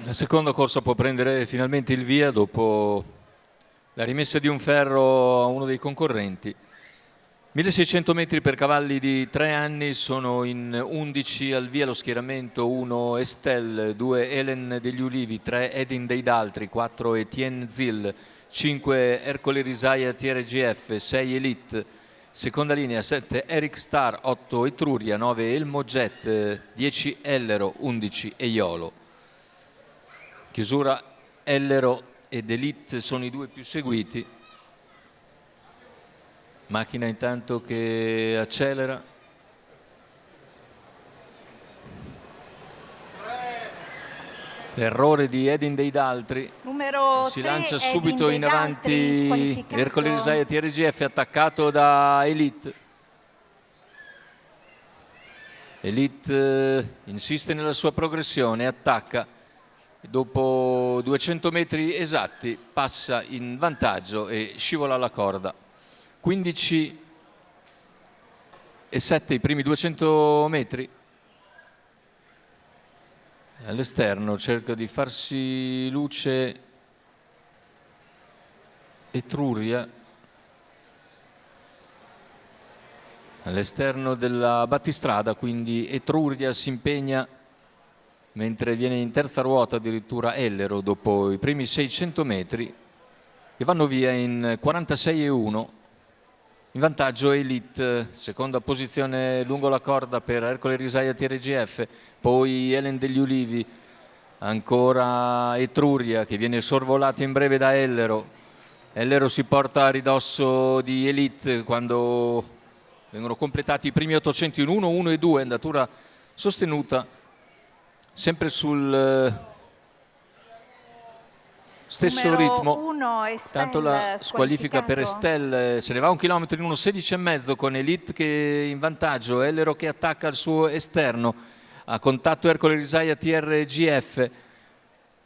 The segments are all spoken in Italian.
La seconda corsa può prendere finalmente il via dopo la rimessa di un ferro a uno dei concorrenti. 1600 metri per cavalli di 3 anni, sono in 11 al via lo schieramento: 1 Estelle, 2 Helen degli Ulivi, 3 Edin dei Daltri, 4 Etienne Zil, 5 Ercole Risaia TRGF, 6 Elite, seconda linea 7 Eric Star, 8 Etruria, 9 Elmo Jet, 10 Ellero, 11 Eiolo. Chiusura Ellero ed Elite sono i due più seguiti. Macchina intanto che accelera. L'errore di Edin dei Daltri. Numero si 3, lancia Edin subito dei in Daltri, avanti Ercole Risaia TRGF, attaccato da Elite. Elite insiste nella sua progressione, attacca. Dopo 200 metri esatti passa in vantaggio e scivola alla corda. 15 e 7 i primi 200 metri. All'esterno cerca di farsi luce Etruria. All'esterno della battistrada, quindi Etruria si impegna, mentre viene in terza ruota addirittura Ellero dopo i primi 600 metri, che vanno via in 46,1. In vantaggio Elite, seconda posizione lungo la corda per Ercole Risaia TRGF, poi Helen degli Ulivi, ancora Etruria che viene sorvolata in breve da Ellero. Ellero si porta a ridosso di Elite quando vengono completati i primi 800 in 1, 1 e 2, andatura sostenuta sempre sul stesso ritmo. Tanto la squalifica per Estelle, se ne va 1 chilometro in 1:16,5 con Elite che in vantaggio, Ellero che attacca il suo esterno, a contatto Ercole Risaia TRGF,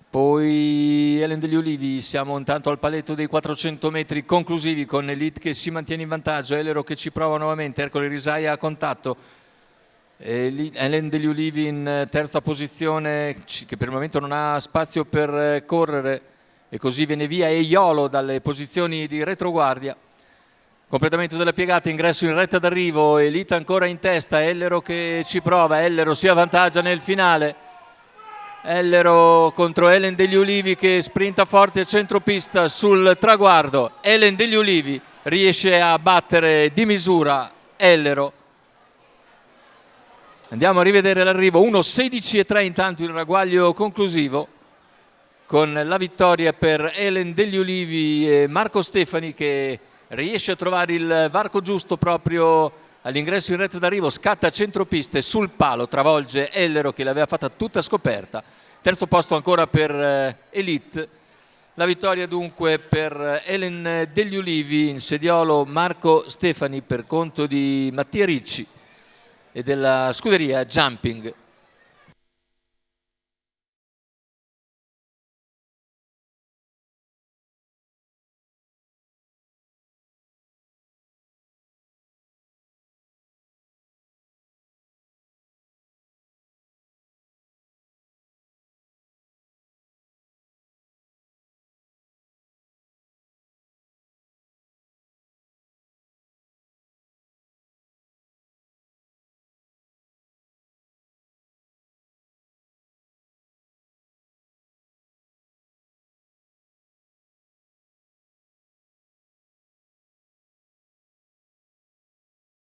poi Helen degli Ulivi. Siamo intanto al paletto dei 400 metri conclusivi con Elite che si mantiene in vantaggio, Ellero che ci prova nuovamente, Ercole Risaia a contatto, Helen degli Ulivi in terza posizione che per il momento non ha spazio per correre, e così viene via Eiolo dalle posizioni di retroguardia. Completamento della piegata, ingresso in retta d'arrivo, Elite ancora in testa, Ellero che ci prova, Ellero si avvantaggia nel finale. Ellero contro Helen degli Ulivi che sprinta forte a centropista sul traguardo. Helen degli Ulivi riesce a battere di misura Ellero. Andiamo a rivedere l'arrivo, 1:16,3 intanto il ragguaglio conclusivo, con la vittoria per Helen degli Ulivi e Marco Stefani che riesce a trovare il varco giusto proprio all'ingresso in retta d'arrivo, scatta a centropiste sul palo, travolge Ellero che l'aveva fatta tutta scoperta. Terzo posto ancora per Elite. La vittoria dunque per Helen degli Ulivi, in sediolo Marco Stefani per conto di Mattia Ricci e della scuderia Jumping.